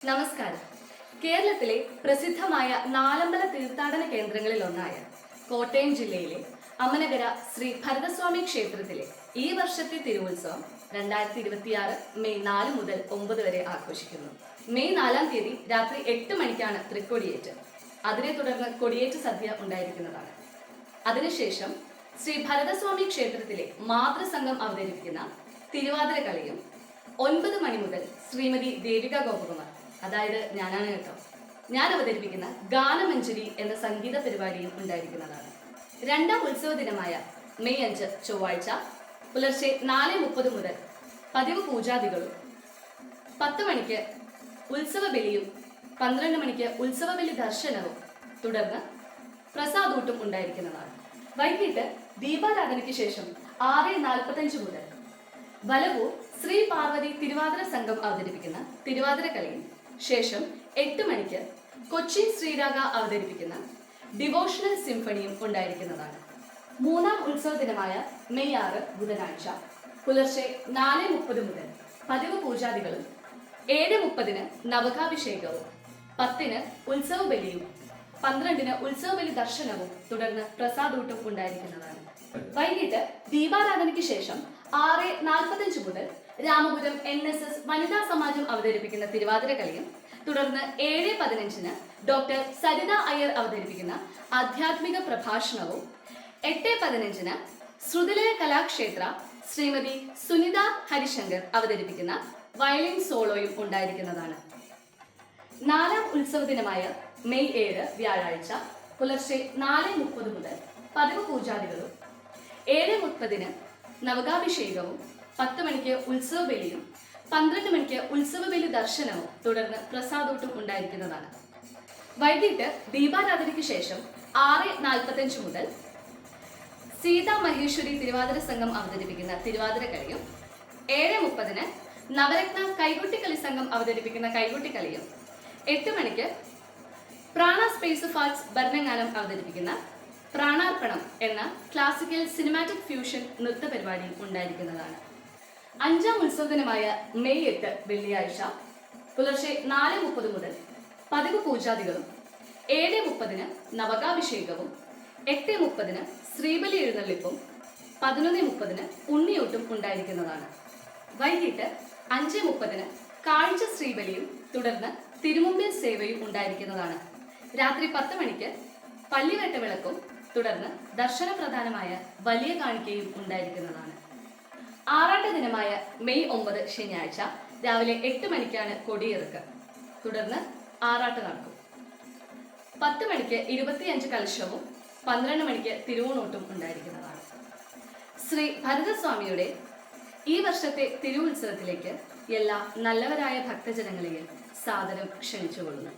നമസ്കാരം. കേരളത്തിലെ പ്രസിദ്ധമായ നാലമ്പല തീർത്ഥാടന കേന്ദ്രങ്ങളിൽ ഒന്നായ കോട്ടയം ജില്ലയിലെ അമനഗര ശ്രീ ഭരതസ്വാമി ക്ഷേത്രത്തിലെ ഈ വർഷത്തെ തിരുവുത്സവം 2026 മെയ് 4 മുതൽ 9 വരെ ആഘോഷിക്കുന്നു. മെയ് 4-ാം തീയതി രാത്രി 8 മണിക്കാണ് തൃക്കൊടിയേറ്റ്. അതിനെ തുടർന്ന് കൊടിയേറ്റ് സദ്യ ഉണ്ടായിരിക്കുന്നതാണ്. അതിനുശേഷം ശ്രീ ഭരതസ്വാമി ക്ഷേത്രത്തിലെ മാതൃസംഘം അവതരിപ്പിക്കുന്ന തിരുവാതിര കളിയും 9 മണി മുതൽ ശ്രീമതി ദേവിക ഗോപകുമാർ, അതായത് ഞാനാണ് കേട്ടോ, ഞാൻ അവതരിപ്പിക്കുന്ന ഗാനമഞ്ജരി എന്ന സംഗീത പരിപാടിയും ഉണ്ടായിരിക്കുന്നതാണ്. രണ്ടാം ഉത്സവ ദിനമായ മെയ് 5 ചൊവ്വാഴ്ച പുലർച്ചെ 4:30 മുതൽ പതിവ് പൂജാദികളും 10 മണിക്ക് ഉത്സവ ബലിയും 12 മണിക്ക് ഉത്സവ ബലി ദർശനവും തുടർന്ന് പ്രസാദൂട്ടും ഉണ്ടായിരിക്കുന്നതാണ്. വൈകിട്ട് ദീപാരാധനയ്ക്ക് ശേഷം 6:45 മുതൽ വലവൂർ ശ്രീ പാർവതി തിരുവാതിര സംഘം അവതരിപ്പിക്കുന്ന തിരുവാതിര കളിയും ശേഷം 8 മണിക്ക് കൊച്ചിൻ ശ്രീരാഗ അവതരിപ്പിക്കുന്ന ഡിവോഷണൽ സിംഫണിയും ഉണ്ടായിരിക്കുന്നതാണ്. മൂന്നാം ഉത്സവ ദിനമായ മെയ് 6 ബുധനാഴ്ച പുലർച്ചെ 4:30 മുതൽ പതിവ് പൂജാദികളും 7:30 നവകാഭിഷേകവും 10 ഉത്സവ ബലിയും 12 ഉത്സവ ബലി ദർശനവും തുടർന്ന് പ്രസാദൂട്ടും ഉണ്ടായിരിക്കുന്നതാണ്. വൈകിട്ട് ദീപാരാധനയ്ക്ക് ശേഷം 6:45 മുതൽ രാമപുരം NSS വനിതാ സമാജം അവതരിപ്പിക്കുന്ന തിരുവാതിര കളിയും തുടർന്ന് 7:15 ഡോക്ടർ സരിത അയ്യർ അവതരിപ്പിക്കുന്ന ആധ്യാത്മിക പ്രഭാഷണവും 8:15 ശ്രുതിലയ കലാക്ഷേത്ര ശ്രീമതി സുനിത ഹരിശങ്കർ അവതരിപ്പിക്കുന്ന വയലിൻ സോളോയും ഉണ്ടായിരിക്കുന്നതാണ്. നാലാം ഉത്സവ ദിനമായ മെയ് 7 വ്യാഴാഴ്ച പുലർച്ചെ 4:30 മുതൽ പതിവ് പൂജാദികളും 7:30 നവകാഭിഷേകവും 10 മണിക്ക് ഉത്സവ ബലിയും 12 മണിക്ക് ഉത്സവ ബലി ദർശനവും തുടർന്ന് പ്രസാദൂട്ടും ഉണ്ടായിരിക്കുന്നതാണ്. വൈകിട്ട് ദീപാരാധനയ്ക്ക് ശേഷം 6:45 മുതൽ സീതാ മഹേശ്വരി തിരുവാതിര സംഘം അവതരിപ്പിക്കുന്ന തിരുവാതിര കളിയും 7:30 നവരത്ന കൈകൊട്ടിക്കളി സംഘം അവതരിപ്പിക്കുന്ന കൈകൊട്ടിക്കളിയും 8 മണിക്ക് പ്രാണ സ്പേസ് ഓഫ് ആർട്സ് ഭരണങ്ങാനം അവതരിപ്പിക്കുന്ന പ്രാണാർപ്പണം എന്ന ക്ലാസിക്കൽ സിനിമാറ്റിക് ഫ്യൂഷൻ നൃത്ത പരിപാടിയും ഉണ്ടായിരിക്കുന്നതാണ്. അഞ്ചാം ഉത്സവ ദിനമായ മെയ് 8 വെള്ളിയാഴ്ച പുലർച്ചെ 4:30 മുതൽ പതിവ് പൂജാദികളും 7:30 നവകാഭിഷേകവും 8:30 ശ്രീബലി എഴുന്നള്ളിപ്പും 11:30 ഉണ്ണിയൂട്ടും ഉണ്ടായിരിക്കുന്നതാണ്. വൈകിട്ട് 5:30 കാഴ്ച ശ്രീബലിയും തുടർന്ന് തിരുമുമ്പിൽ സേവയും ഉണ്ടായിരിക്കുന്നതാണ്. രാത്രി 10 മണിക്ക് പള്ളിവേട്ട വിളക്കും തുടർന്ന് ദർശനപ്രധാനമായ വലിയ കാണിക്കയും ഉണ്ടായിരിക്കുന്നതാണ്. ആറാട്ട് ദിനമായ മെയ് 9 ശനിയാഴ്ച രാവിലെ 8 മണിക്കാണ് കൊടിയിറക്ക്. തുടർന്ന് ആറാട്ട് നടക്കും. 10 മണിക്ക് 25 കലശവും 12 മണിക്ക് തിരുവോണോട്ടും ഉണ്ടായിരിക്കുന്നതാണ്. ശ്രീ ഭരതസ്വാമിയുടെ ഈ വർഷത്തെ തിരുവുത്സവത്തിലേക്ക് എല്ലാ നല്ലവരായ ഭക്തജനങ്ങളെയും സാദരം ക്ഷണിച്ചുകൊള്ളുന്നു.